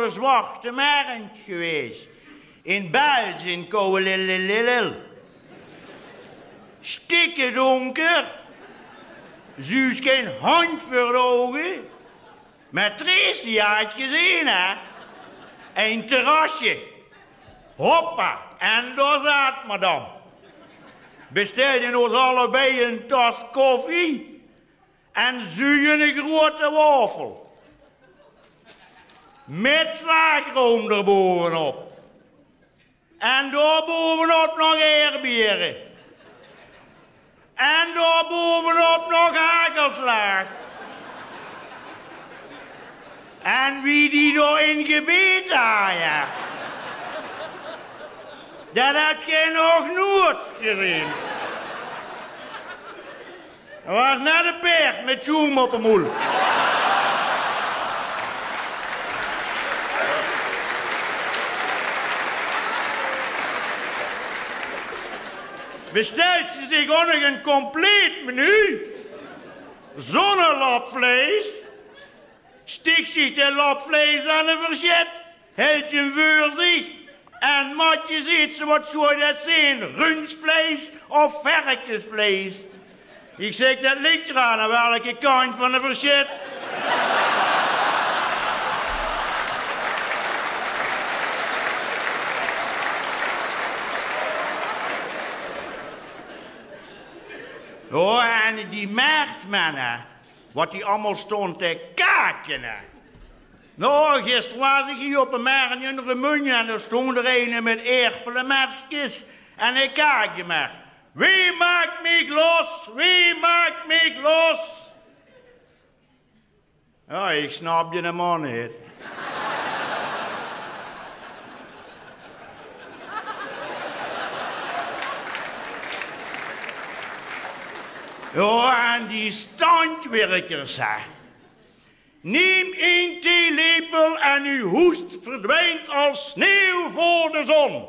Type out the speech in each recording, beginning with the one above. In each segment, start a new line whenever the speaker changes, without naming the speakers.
de zwarte markt geweest. In België, in Kouwelililil. Stikke donker. Zuus geen hand voor de ogen. Met Tracy had je gezien, hè? Een terrasje. Hoppa, en daar zat madame. Bestelde ons allebei een tas koffie en zuigen een grote wafel. Met slagroom erbovenop. En daarbovenop nog eerbieren. En daarbovenop nog hagelslag. En wie die daarin gebeten had, ja. Dat had je nog nooit gezien. Dat was net een paard met zoem op de moel. Bestelt ze zich ook nog een compleet menu. Zonnelapvlees. Stikt zich de lapvlees aan de verzet. Helt je hem voor zich. En matje ziet ze wat zou dat zijn. Rundvlees of varkensvlees. Ik zeg dat ligt eraan aan welke kant van de verzet. Oh, en die marktmannen, wat die allemaal stond te kaken. Nou, gisteren was ik hier op een markt in Remunje en er stond er een met erpelenmaskjes. En ik kaakte maar. Wie maakt mij los? Wie maakt mij los? Ja, ik snap je helemaal niet. Ja, en die standwerkers, hè. Neem een theelepel en uw hoest verdwijnt als sneeuw voor de zon.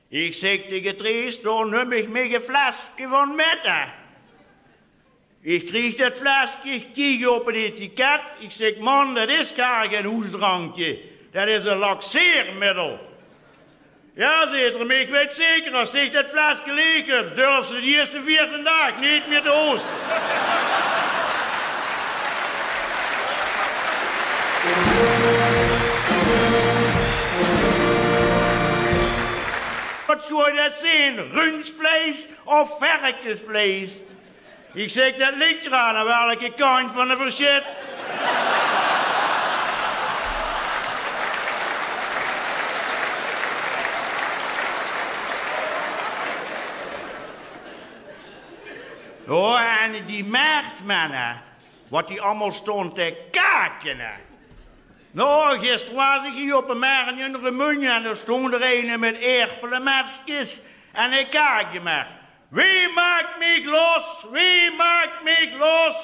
Ik zeg tegen Trace, dan neem ik me een flesje van Mette. Ik kreeg dat flesje, kijk op het etiket. Ik zeg, man, dat is geen hoestdrankje. Dat is een laxeermiddel. Ja, zegt er, maar ik weet zeker, als ik dat flesje leeg heb, durf ze de eerste 14 dagen niet meer te hoesten. Wat zou dat zijn? Rundvlees of varkensvlees? Ik zeg, dat ligt eraan aan welke kant van de verzet. Oh, en die marktmannen, wat die allemaal stond te kaken. Nou, gisteren was ik hier op een markt in Remunje en er stond er een met erpelenmaskjes. En ik kaakte maar. Wie maakt mij los? Wie maakt mij los?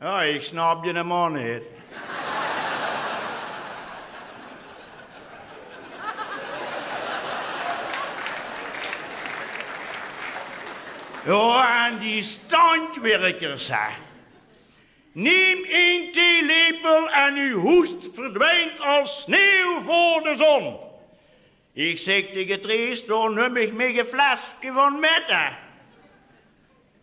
Ja, ik snap je helemaal niet. Ja, en die standwerkers, hè. Neem een theelepel en uw hoest verdwijnt als sneeuw voor de zon. Ik zeg tegen Trace, dan neem ik me een flesje van Mette.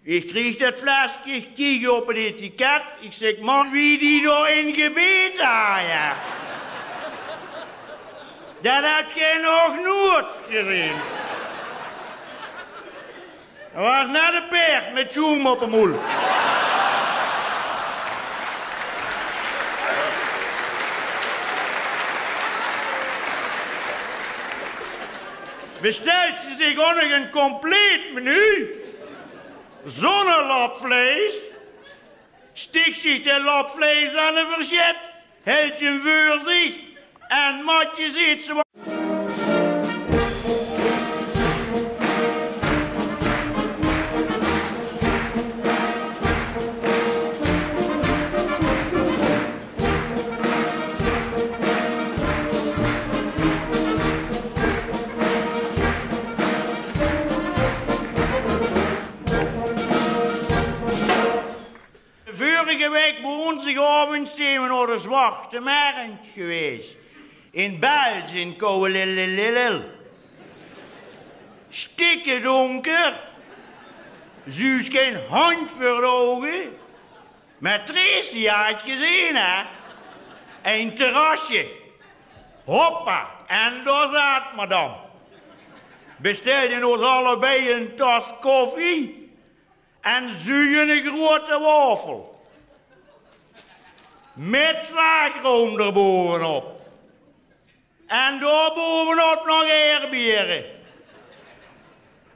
Ik kreeg dat flesje, kijk op het etiket. Ik zeg, man, wie die daarin gebeten had, ja. Dat had je nog nooit gezien. Dat was net een paard met zoem op de moel. Bestelt ze zich ook nog een compleet menu. Zonnelapvlees. Stikt zich de lapvlees aan de verzet. Helt je hem voor zich. En matje ziet ze wat. Vorige week begon zich avond onlangs zijn we naar de Zwarte Markt geweest. In België, in Kouwelilililil. Stikke donker. Zuus geen hand voor de ogen. Maar Tracy had gezien, hè. Een terrasje. Hoppa, en daar zat madame. Bestelde ons allebei een tas koffie en zuigen een grote wafel. Met slagroom erbovenop. En daar bovenop nog eerbieren.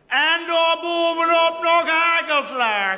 En daar bovenop nog hagelslag.